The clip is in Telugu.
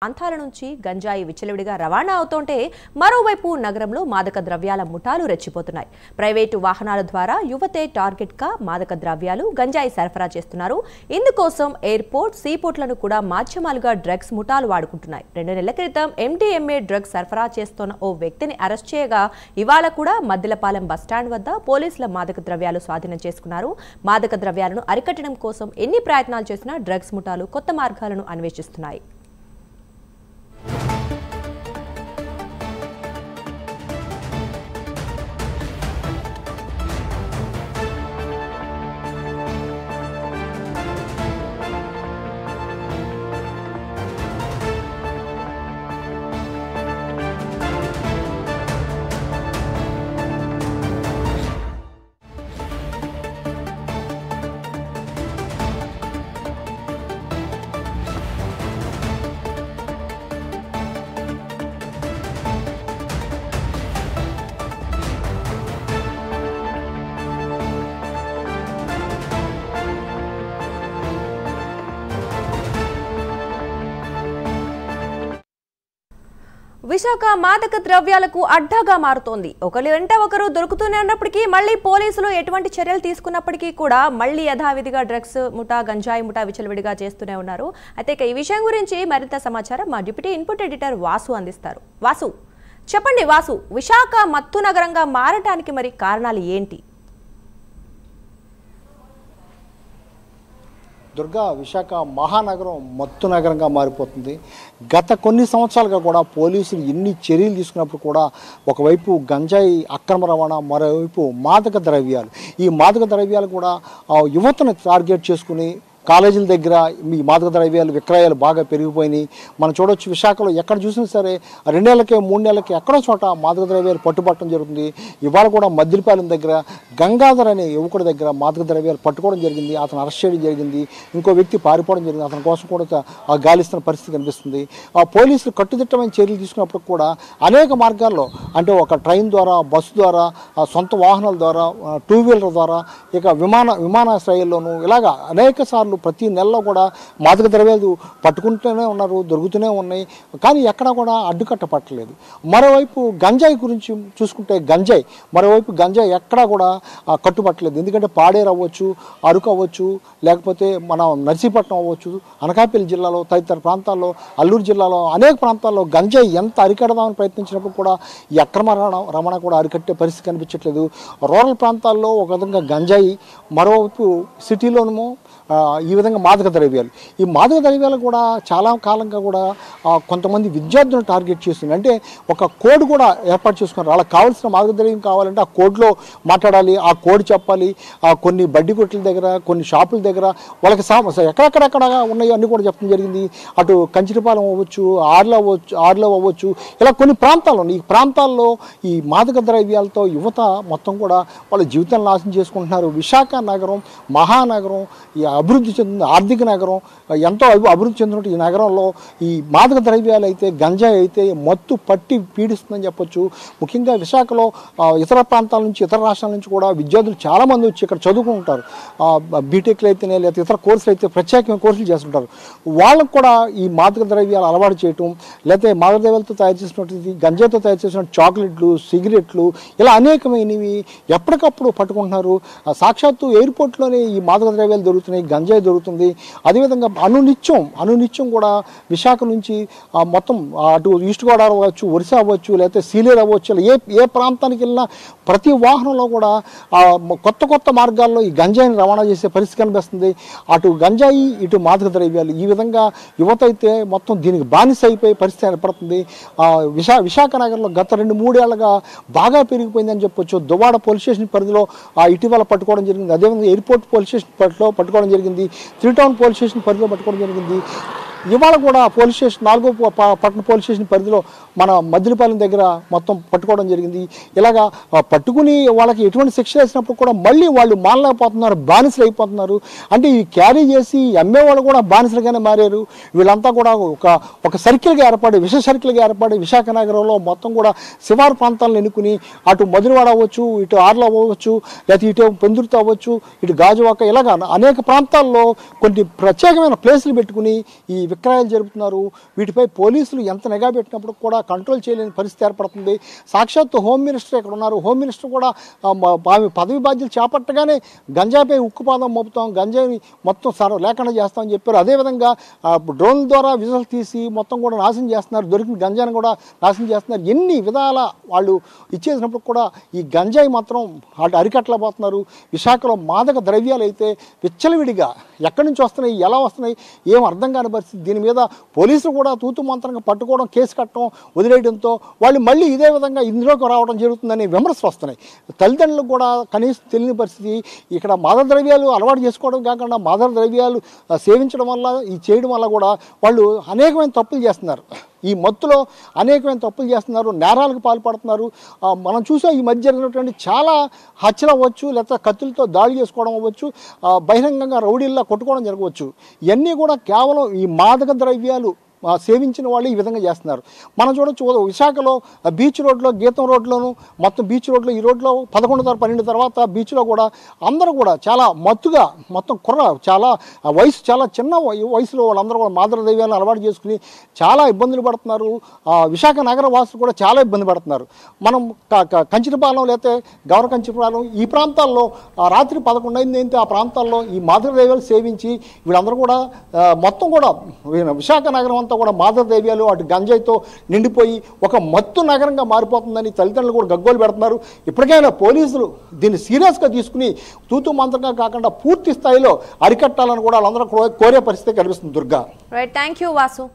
ప్రాంతాల నుంచి గంజాయి విచ్చలవిడిగా రవాణా అవుతుంటే మరోవైపు నగరంలో మాదక ద్రవ్యాల ముఠాలు రెచ్చిపోతున్నాయి. ప్రైవేటు వాహనాల ద్వారా యువతే టార్గెట్ గా మాదక ద్రవ్యాలు గంజాయి సరఫరా చేస్తున్నారు. ఇందుకోసం ఎయిర్పోర్ట్ సీపోర్ట్లను కూడా మాధ్యమాలుగా డ్రగ్స్ ముఠాలు వాడుకుంటున్నాయి. 2 నెలల క్రితం MDMA డ్రగ్స్ సరఫరా చేస్తున్న ఓ వ్యక్తిని అరెస్ట్ చేయగా ఇవాళ కూడా మద్దిలపాలెం బస్టాండ్ వద్ద పోలీసుల మాదక ద్రవ్యాలు స్వాధీనం చేసుకున్నారు. మాదక ద్రవ్యాలను అరికట్టడం కోసం ఎన్ని ప్రయత్నాలు చేసినా డ్రగ్స్ ముఠాలు కొత్త మార్గాలను అన్వేషిస్తున్నాయి. విశాఖ మాదక ద్రవ్యాలకు అడ్డాగా మారుతోంది. ఒకరి వెంట ఒకరు దొరుకుతూనే ఉన్నప్పటికీ మళ్ళీ పోలీసులు ఎటువంటి చర్యలు తీసుకున్నప్పటికీ కూడా మళ్ళీ యథావిధిగా డ్రగ్స్ ముఠా గంజాయి ముఠా విచలవిడిగా చేస్తూనే ఉన్నారు. అయితే ఈ విషయం గురించి మరింత సమాచారం మా డిప్యూటీ ఇన్పుట్ ఎడిటర్ వాసు అందిస్తారు. వాసు, చెప్పండి వాసు, విశాఖ మత్తు నగరంగా మారటానికి మరి కారణాలు ఏంటి? దుర్గా, విశాఖ మహానగరం మత్తు నగరంగా మారిపోతుంది. గత కొన్ని సంవత్సరాలుగా కూడా పోలీసులు ఎన్ని చర్యలు తీసుకున్నప్పుడు కూడా ఒకవైపు గంజాయి అక్రమ రవాణా, మరోవైపు మాదక ద్రవ్యాలు. ఈ మాదక ద్రవ్యాలు కూడా యువతను టార్గెట్ చేసుకుని కాలేజీల దగ్గర మీ మాదక ద్రవ్యాలు విక్రయాలు బాగా పెరిగిపోయినాయి. మనం చూడవచ్చు, విశాఖలో ఎక్కడ చూసినా సరే 2 నెలలకి 3 నెలలకి ఎక్కడో చోట మాదక ద్రవ్యాలు పట్టుబట్టడం జరుగుతుంది. ఇవాళ కూడా మద్దిలపాలెం దగ్గర గంగాధర్ అనే యువకుడి దగ్గర మాదక ద్రవ్యాలు పట్టుకోవడం జరిగింది. అతను అరెస్ట్ చేయడం జరిగింది. ఇంకో వ్యక్తి పారిపోవడం జరిగింది. అతని కోసం కూడా గాలిస్తున్న పరిస్థితి కనిపిస్తుంది. పోలీసులు కట్టుదిట్టమైన చర్యలు తీసుకున్నప్పుడు కూడా అనేక మార్గాల్లో, అంటే ఒక ట్రైన్ ద్వారా, బస్సు ద్వారా, సొంత వాహనాల ద్వారా, 2 వీలర్ ద్వారా, ఇక విమానాశ్రయాల్లోనూ ఇలాగా అనేక సార్లు ప్రతి నెలలో కూడా మాదక ద్రవ్యాలు పట్టుకుంటూనే ఉన్నారు, దొరుకుతూనే ఉన్నాయి. కానీ ఎక్కడా కూడా అడ్డుకట్ట పట్టలేదు. మరోవైపు గంజాయి గురించి చూసుకుంటే మరోవైపు గంజాయి ఎక్కడా కూడా కట్టుపట్టలేదు. ఎందుకంటే పాడేరు అవ్వచ్చు, అరకు అవ్వచ్చు, లేకపోతే మన నర్సీపట్నం అవ్వచ్చు, అనకాపల్లి జిల్లాలో, తదితర ప్రాంతాల్లో, అల్లూరు జిల్లాలో అనేక ప్రాంతాల్లో గంజాయి ఎంత అరికడదామని ప్రయత్నించినప్పుడు కూడా ఈ అక్రమ రవాణా కూడా అరికట్టే పరిస్థితి కనిపించట్లేదు. రూరల్ ప్రాంతాల్లో ఒక విధంగా గంజాయి, మరోవైపు సిటీలోనేమో ఈ విధంగా మాదక ద్రవ్యాలు. ఈ మాదక ద్రవ్యాలు కూడా చాలా కాలంగా కూడా కొంతమంది విద్యార్థులను టార్గెట్ చేస్తుంది. అంటే ఒక కోడ్ కూడా ఏర్పాటు చేసుకున్నారు. వాళ్ళకి కావాల్సిన మాదక ద్రవ్యం కావాలంటే ఆ కోడ్లో మాట్లాడాలి, ఆ కోడ్ చెప్పాలి. కొన్ని బడ్డీ కొట్ల దగ్గర, కొన్ని షాపుల దగ్గర వాళ్ళకి ఎక్కడెక్కడ ఉన్నాయో అన్నీ కూడా చెప్పడం జరిగింది. అటు కంచిరిపాలెం అవ్వచ్చు, ఆర్లో అవ్వచ్చు, ఇలా కొన్ని ప్రాంతాల్లో, ఈ ప్రాంతాల్లో ఈ మాదక ద్రవ్యాలతో యువత మొత్తం కూడా వాళ్ళ జీవితాన్ని నాశనం చేసుకుంటున్నారు. విశాఖ నగరం మహానగరం, ఈ అభివృద్ధి చెందింది, ఆర్థిక నగరం, ఎంతో అభివృద్ధి చెందినట్టు ఈ నగరంలో ఈ మాదక ద్రవ్యాలు అయితే, గంజాయి అయితే మత్తు పట్టి పీడిస్తుందని చెప్పొచ్చు. ముఖ్యంగా విశాఖలో ఇతర ప్రాంతాల నుంచి, ఇతర రాష్ట్రాల నుంచి కూడా విద్యార్థులు చాలామంది వచ్చి ఇక్కడ చదువుకుంటారు. బీటెక్లు అయితేనే, లేకపోతే ఇతర కోర్సులు అయితే ప్రత్యేకమైన కోర్సులు చేస్తుంటారు. వాళ్ళకు కూడా ఈ మాదక ద్రవ్యాలు అలవాటు చేయటం, లేకపోతే మాదక ద్రవ్యాలతో తయారు చేసినటువంటి, గంజాయితో తయారు చేసిన చాక్లెట్లు, సిగరెట్లు, ఇలా అనేకమైనవి ఎప్పటికప్పుడు పట్టుకుంటున్నారు. సాక్షాత్తు ఎయిర్పోర్ట్లోనే ఈ మాదక ద్రవ్యాలు దొరుకుతున్నాయి, గంజాయి దొరుకుతుంది. అదేవిధంగా అనునిత్యం కూడా విశాఖ నుంచి మొత్తం అటు ఈస్ట్ గోదావరి అవ్వచ్చు, ఒరిస్సా అవ్వచ్చు, లేకపోతే సీలేరు అవ్వచ్చు, ఏ ప్రాంతానికి వెళ్ళినా ప్రతి వాహనంలో కూడా కొత్త మార్గాల్లో ఈ గంజాయిని రవాణా చేసే పరిస్థితి కనిపిస్తుంది. అటు గంజాయి, ఇటు మాదక ద్రవ్యాలు, ఈ విధంగా యువత అయితే మొత్తం దీనికి బానిస అయిపోయే పరిస్థితి ఏర్పడుతుంది. విశాఖ నగరంలో గత 2-3 ఏళ్లుగా బాగా పెరిగిపోయిందని చెప్పొచ్చు. దువ్వాడ పోలీస్ స్టేషన్ పరిధిలో ఇటీవల పట్టుకోవడం జరిగింది. అదేవిధంగా ఎయిర్పోర్ట్ పోలీస్ స్టేషన్ పరిధిలో పట్టుకోవడం జరిగింది. 3 టౌన్ పోలీస్ స్టేషన్ పరిధిలో పట్టుకోవడం జరిగింది. ఇవాళ కూడా పోలీస్ స్టేషన్ 4వ పట్టణ పోలీస్ స్టేషన్ పరిధిలో మన మద్దిలపాలెం దగ్గర మొత్తం పట్టుకోవడం జరిగింది. ఇలాగా పట్టుకుని వాళ్ళకి ఎటువంటి శిక్ష వేసినప్పుడు కూడా మళ్ళీ వాళ్ళు మానలేకపోతున్నారు, బానిసలు అయిపోతున్నారు. అంటే ఈ క్యారీ చేసి అమ్మే వాళ్ళు కూడా బానిసలుగానే మారారు. వీళ్ళంతా కూడా ఒక సర్కిల్గా ఏర్పడి, విష సర్కిల్గా ఏర్పడి విశాఖ నగరంలో మొత్తం కూడా శివారు ప్రాంతాలను ఎన్నుకుని అటు మధురవాడ అవ్వచ్చు, ఇటు ఆర్లో అవ్వచ్చు, లేకపోతే ఇటు పెందుర్తి అవ్వచ్చు, ఇటు గాజువాక, ఇలాగా అనేక ప్రాంతాల్లో కొన్ని ప్రత్యేకమైన ప్లేసులు పెట్టుకుని ఈ విక్రయాలు జరుపుతున్నారు. వీటిపై పోలీసులు ఎంత నిఘా పెట్టినప్పుడు కూడా కంట్రోల్ చేయలేని పరిస్థితి ఏర్పడుతుంది. సాక్షాత్తు హోమ్ మినిస్టర్ ఇక్కడ ఉన్నారు. హోమ్ మినిస్టర్ కూడా ఆమె పదవి బాధ్యతలు చేపట్టగానే గంజాయిపై ఉక్కుపాదం మోపుతాం, గంజాయిని మొత్తం లేకుండా చేస్తామని చెప్పారు. అదేవిధంగా డ్రోన్ల ద్వారా విజువల్ తీసి మొత్తం కూడా నాశనం చేస్తున్నారు. దొరికిన గంజాయిని కూడా నాశనం చేస్తున్నారు. ఎన్ని విధాల వాళ్ళు ఇచ్చేసినప్పుడు కూడా ఈ గంజాయి మాత్రం అరికట్టలేకపోతున్నారు. విశాఖలో మాదక ద్రవ్యాలు అయితే విచ్చలవిడిగా ఎక్కడి నుంచి వస్తున్నాయి, ఎలా వస్తున్నాయి, ఏం అర్థం కాని పరిస్థితి. దీని మీద పోలీసులు కూడా తూతు మంత్రంగా పట్టుకోవడం, కేసు కట్టడం, వదిలేయడంతో వాళ్ళు మళ్ళీ ఇదే విధంగా ఇందులోకి రావడం జరుగుతుందని విమర్శలు వస్తున్నాయి. తల్లిదండ్రులకు కూడా కనీసం తెలియని పరిస్థితి. ఇక్కడ మాదక ద్రవ్యాలు అలవాటు చేసుకోవడం కాకుండా మాదక ద్రవ్యాలు సేవించడం వల్ల, ఈ చేయడం వల్ల కూడా వాళ్ళు అనేకమైన తప్పులు చేస్తున్నారు. ఈ మత్తులో అనేకమైన తప్పులు చేస్తున్నారు, నేరాలకు పాల్పడుతున్నారు. మనం చూసాం ఈ మధ్య జరిగినటువంటి చాలా హత్యలు అవ్వచ్చు, లేకపోతే కత్తులతో దాడి చేసుకోవడం అవ్వచ్చు, బహిరంగంగా రౌడీల్లా కొట్టుకోవడం జరగవచ్చు. ఇవన్నీ కూడా కేవలం ఈ మాదక ద్రవ్యాలు సేవించిన వాళ్ళు ఈ విధంగా చేస్తున్నారు. మనం చూడొచ్చు విశాఖలో బీచ్ రోడ్లో, గీతం రోడ్లోను, మొత్తం బీచ్ రోడ్లో, ఈ రోడ్లో 11, 12 తర్వాత బీచ్లో కూడా అందరూ కూడా చాలా మత్తుగా మొత్తం చాలా వయసు చాలా చిన్న వయసులో వాళ్ళందరూ కూడా మాదక ద్రవ్యాలను అలవాటు చేసుకుని చాలా ఇబ్బందులు పడుతున్నారు. విశాఖ నగర వాసులు కూడా చాలా ఇబ్బంది పడుతున్నారు. మనం కంచినపాలెం లేకపోతే గౌర కంచినపాలెం ఈ ప్రాంతాల్లో రాత్రి 11 అయింది. ఆ ప్రాంతాల్లో ఈ మాదక ద్రవ్యాలు సేవించి వీళ్ళందరూ కూడా మొత్తం కూడా విశాఖ నగరం అంతా కూడా మాదక ద్రవ్యాలు అటు గంజాయితో నిండిపోయి ఒక మత్తు నగరంగా మారిపోతుందని తల్లిదండ్రులు కూడా గగ్గోలు పెడుతున్నారు. ఇప్పటికైనా పోలీసులు దీన్ని సీరియస్గా తీసుకుని తూతు మంత్రంగా కాకుండా పూర్తి స్థాయిలో అరికట్టాలని కూడా వాళ్ళందరూ కోరే పరిస్థితి కనిపిస్తుంది. Durga, right, thank you Vasu.